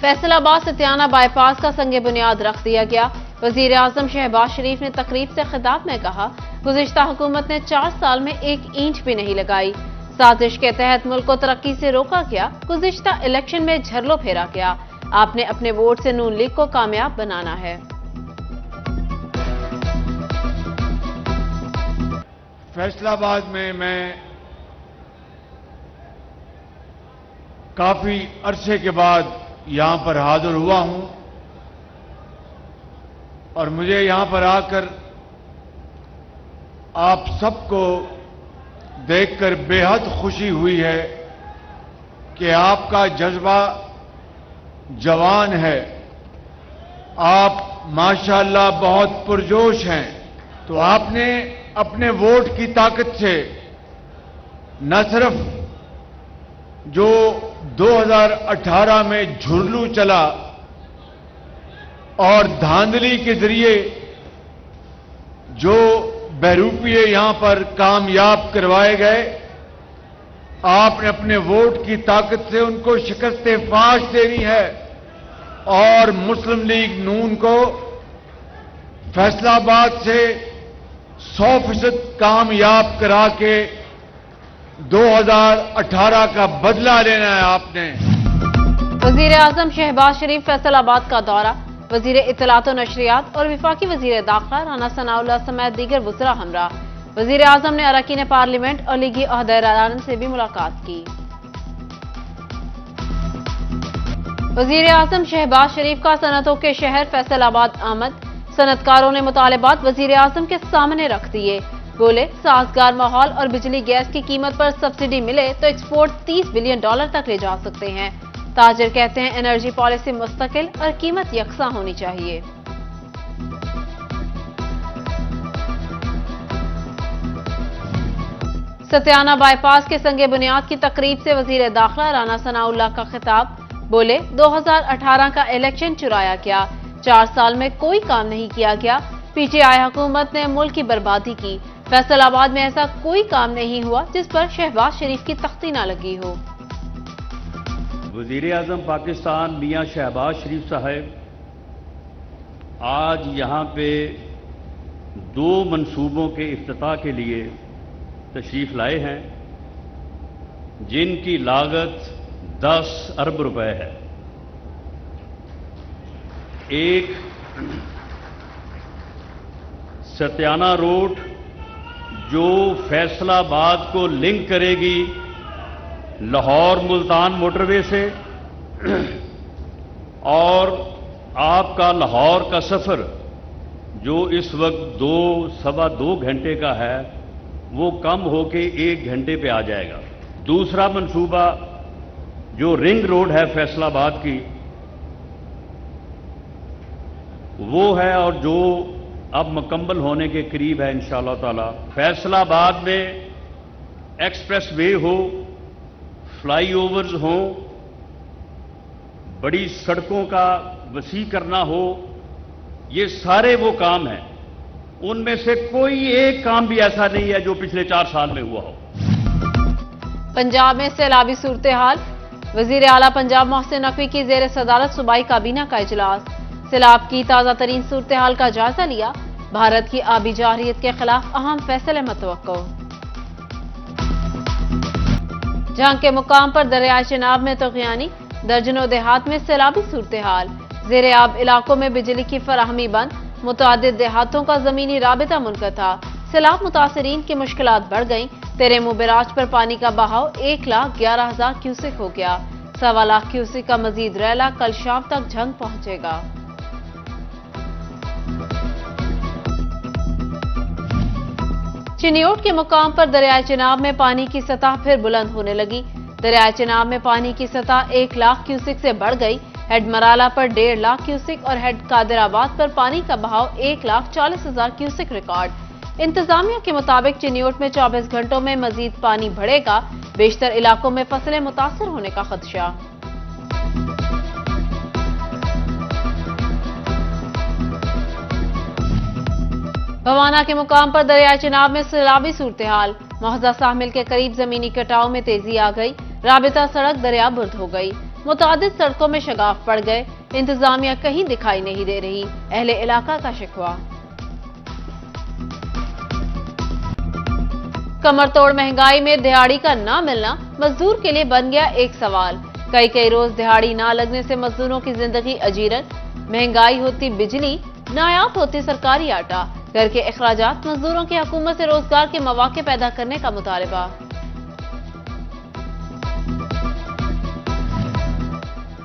Faisalabad सतियाना bypass का संग बुनियाद रख दिया गया। वजीर आजम शहबाज शरीफ ने तकरीब से खिताब में कहा, गुज़िश्ता हुकूमत ने 4 साल में 1 इंच भी नहीं लगाई। साजिश के तहत मुल्क को तरक्की से रोका गया। गुज़िश्ता इलेक्शन में झरलो फेरा गया। आपने अपने वोट से नून लीग को कामयाब बनाना है। फैसलाबाद में मैं काफी अरसे के बाद यहां पर हाजिर हुआ हूं और मुझे यहां पर आकर आप सबको देखकर बेहद खुशी हुई है कि आपका जज्बा जवान है। आप माशाअल्लाह बहुत पुरजोश हैं। तो आपने अपने वोट की ताकत से न सिर्फ जो 2018 में झुरलू चला और धांधली के जरिए जो बहरूपिये यहां पर कामयाब करवाए गए, आपने अपने वोट की ताकत से उनको शिकस्त फाश देनी है और मुस्लिम लीग नून को फैसलाबाद से 100% कामयाब करा के 2018 का बदला लेना है आपने। वजीर आजम शहबाज शरीफ फैसलाबाद का दौरा। वजीर इत्तलात और नशरियात और वफाकी वजीर दाखिला राना सनाउल्लाह समेत दीगर वज़रा हमरा। वजीर आजम ने अरकान पार्लियामेंट और लीगी अहदेदारान से भी मुलाकात की। वजीर आजम शहबाज शरीफ का सनतों के शहर फैसलाबाद आमद। सनतकारों ने मुतालबात वजीर आजम के सामने रख दिए। बोले, साजगार माहौल और बिजली गैस की कीमत पर सब्सिडी मिले तो एक्सपोर्ट $30 बिलियन तक ले जा सकते हैं। ताजिर कहते हैं एनर्जी पॉलिसी मुस्तकिल और कीमत यकसा होनी चाहिए। सतियाना बाईपास के संगे बुनियाद की तकरीब से वजीर दाखिला राना सनाउल्लाह का खिताब। बोले, 2018 का इलेक्शन चुराया गया। 4 साल में कोई काम नहीं किया गया। पीटीआई हुकूमत ने मुल्क की बर्बादी की। फैसलाबाद में ऐसा कोई काम नहीं हुआ जिस पर शहबाज शरीफ की तख्ती ना लगी हो। वजीर आजम पाकिस्तान मियां शहबाज शरीफ साहब आज यहाँ पे 2 मंसूबों के इफ्तिताह के लिए तशरीफ लाए हैं, जिनकी लागत 10 अरब रुपए है। एक सतियाना रोड जो फैसलाबाद को लिंक करेगी लाहौर मुल्तान मोटरवे से, और आपका लाहौर का सफर जो इस वक्त 2-2.25 घंटे का है वो कम होके 1 घंटे पे आ जाएगा। दूसरा मंसूबा जो रिंग रोड है फैसलाबाद की वो है और जो अब मुकम्मल होने के करीब है इंशाअल्लाह ताला। फैसलाबाद में एक्सप्रेस वे हो, फ्लाईओवर्स हो, बड़ी सड़कों का वसी करना हो, ये सारे वो काम हैं। उनमें से कोई एक काम भी ऐसा नहीं है जो पिछले 4 साल में हुआ हो। पंजाब में सैलाबी सूरत हाल। वजीर आला पंजाब मोहसिन नकवी की जेर सदारत सूबाई काबीना का इजलास। सैलाब की ताज़ा तरीन सूरत हाल का जायजा लिया। भारत की आबी जारहियत के खिलाफ अहम फैसले मतवक्को। जंग के मुकाम पर दरियाए चिनाब में तग़यानी। दर्जनों देहात में सैलाबी सूरत हाल। ज़ेरे आब इलाकों में बिजली की फराहमी बंद। मुतअद्दिद देहातों का जमीनी राबिता मुनक़ता। सैलाब मुतासरीन की मुश्किलात बढ़ गईं। तेरेमू बैराज पर पानी का बहाव 1,11,000 क्यूसेक हो गया। 1.25 लाख क्यूसेक का मजीद रैला कल शाम तक झंग पहुंचेगा। चिन्योट के मुकाम पर दरियाए चिनाब में पानी की सतह फिर बुलंद होने लगी। दरियाए चिनाब में पानी की सतह 1 लाख क्यूसेक से बढ़ गई। हेड मराला पर 1.5 लाख क्यूसेक और हेड कादिराबाद पर पानी का बहाव 1,40,000 क्यूसेक रिकॉर्ड। इंतजामिया के मुताबिक चिन्योट में 24 घंटों में मजीद पानी बढ़ेगा। बेशतर इलाकों में फसलें मुतासर होने का खदशा। भवाना के मुकाम पर दरियाए चिनाब में सैलाबी सूरत हाल। मोहजा साहमिल के करीब जमीनी कटाव में तेजी आ गई। राबिता सड़क दरिया बुर्द हो गई। मुतादिद सड़कों में शगाफ पड़ गए, इंतजामिया कहीं दिखाई नहीं दे रही, अहले इलाका का शिकवा। कमर तोड़ महंगाई में दिहाड़ी का ना मिलना मजदूर के लिए बन गया एक सवाल। कई रोज दिहाड़ी ना लगने से मजदूरों की जिंदगी अजीरन, महंगाई होती बिजली, नायाब होती सरकारी आटा, घर के अखराजात, मजदूरों की हुकूमत से रोजगार के मौके पैदा करने का मुतालबा।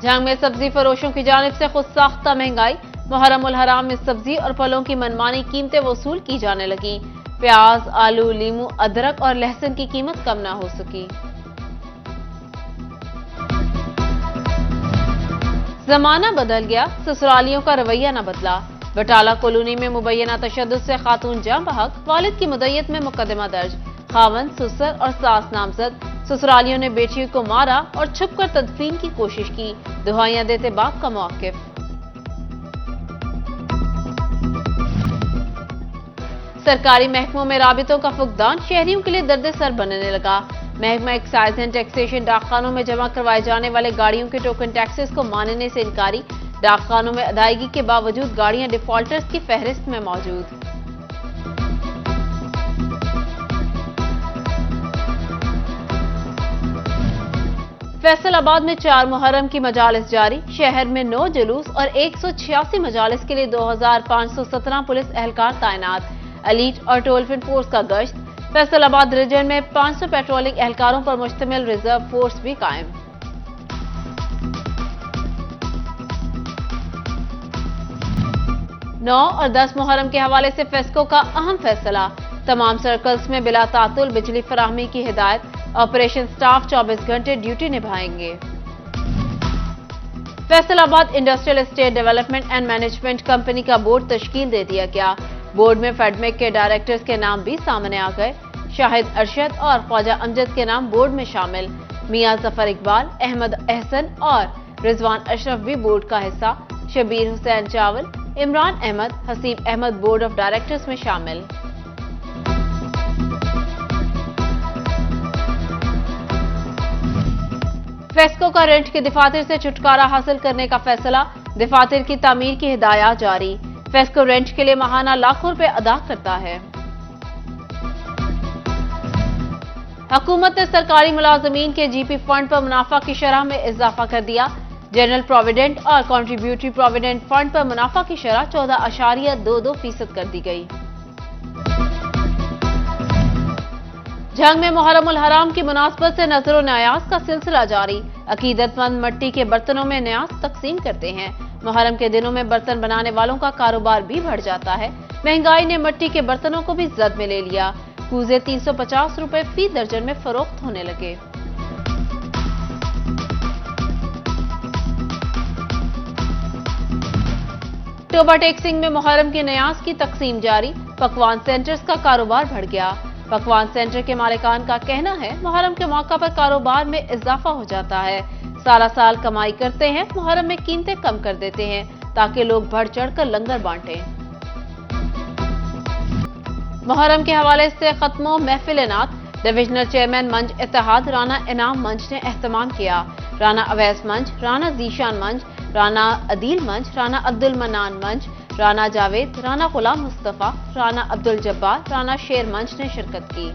जंग में सब्जी फरोशों की जानिब से खुद साख्ता महंगाई, मुहर्रम उल हराम में सब्जी और फलों की मनमानी कीमतें वसूल की जाने लगी। प्याज, आलू, लीमू, अदरक और लहसुन की कीमत कम ना हो सकी। जमाना बदल गया, ससुरालियों का रवैया न बदला। बटाला कॉलोनी में मुबैना तशद्दुद से खातून जाँ बहक, वालिद की मुद्दत में मुकदमा दर्ज। खावन, ससुर और सास नामजद। ससुरालियों ने बेटियों को मारा और छुपकर तदफीन की कोशिश की, दुहाइयां देते बाप का मौकिफ। सरकारी महकमों में राबितों का फुकदान शहरियों के लिए दर्द सर बनने लगा। महकमा एक्साइज एंड टैक्सेशन डाकखानों में जमा करवाए जाने वाले गाड़ियों के टोकन टैक्सेस को मानने से इनकारी। डाकखानों में अदायगी के बावजूद गाड़ियां डिफॉल्टर्स की फहरिस्त में मौजूद। फैसलाबाद में 4 मुहर्रम की मजालिस जारी। शहर में 9 जुलूस और 186 मजालिस के लिए 2517 पुलिस एहलकार तैनात। एलीट और टोल फ्री फोर्स का गश्त। फैसलाबाद रीजन में 500 पेट्रोलिंग एहलकारों पर मुश्तमिल रिजर्व फोर्स भी कायम। नौ और 10 मुहर्रम के हवाले से फेस्को का अहम फैसला। तमाम सर्कल्स में बिला तातुल बिजली फराहमी की हिदायत। ऑपरेशन स्टाफ 24 घंटे ड्यूटी निभाएंगे। Faisalabad industrial estate development and management company का बोर्ड तश्कील दे दिया गया। बोर्ड में फेडमेक के डायरेक्टर्स के नाम भी सामने आ गए। शाहिद अरशद और ख्वाजा अमजद के नाम बोर्ड में शामिल। मियां जफर इकबाल, अहमद अहसन और रिजवान अशरफ भी बोर्ड का हिस्सा। Shabbir Hussain Chawla, Imran Ahmed, Haseeb Ahmed board of directors में शामिल। फेस्को का रेंट के दफातर से छुटकारा हासिल करने का फैसला। दफातर की तामीर की हिदायत जारी। फेस्को रेंट के लिए माहाना लाखों रुपए अदा करता है। हुकूमत ने सरकारी मुलाजमीन के जीपी फंड पर मुनाफा की शरह में इजाफा कर दिया। जनरल प्रोविडेंट और कॉन्ट्रीब्यूटरी प्रोविडेंट फंड पर मुनाफा की शरह 14.22% कर दी गई। जंग में मुहर्रम उल हराम की मुनासबत से नजर न्यास का सिलसिला जारी। अकीदतमंद मिट्टी के बर्तनों में न्यास तकसीम करते हैं। मुहर्रम के दिनों में बर्तन बनाने वालों का कारोबार भी बढ़ जाता है। महंगाई ने मिट्टी के बर्तनों को भी जद में ले लिया। कूजे 350 रुपए फी दर्जन में फरोख्त होने लगे। टोबा टेक्सिंग में मुहर्रम के न्यास की तकसीम जारी। पकवान सेंटर्स का कारोबार बढ़ गया। पकवान सेंटर के मालिकान का कहना है मुहर्रम के मौका पर कारोबार में इजाफा हो जाता है। सारा साल कमाई करते हैं, मुहर्रम में कीमतें कम कर देते हैं ताकि लोग बढ़ चढ़कर लंगर बांटें। मुहर्रम के हवाले से खत्मो महफिल-ए-नात। डिविजनल चेयरमैन मंच इत्तेहाद राना इनाम मंच ने एहतमाम किया। राना अवैस मंच, राना जीशान मंच, राना अदील मंच, राना अब्दुल मन्नान मंच, राना जावेद, राना गुलाम मुस्तफा, राना अब्दुल जब्बार, राना शेर मंच ने शिरकत की।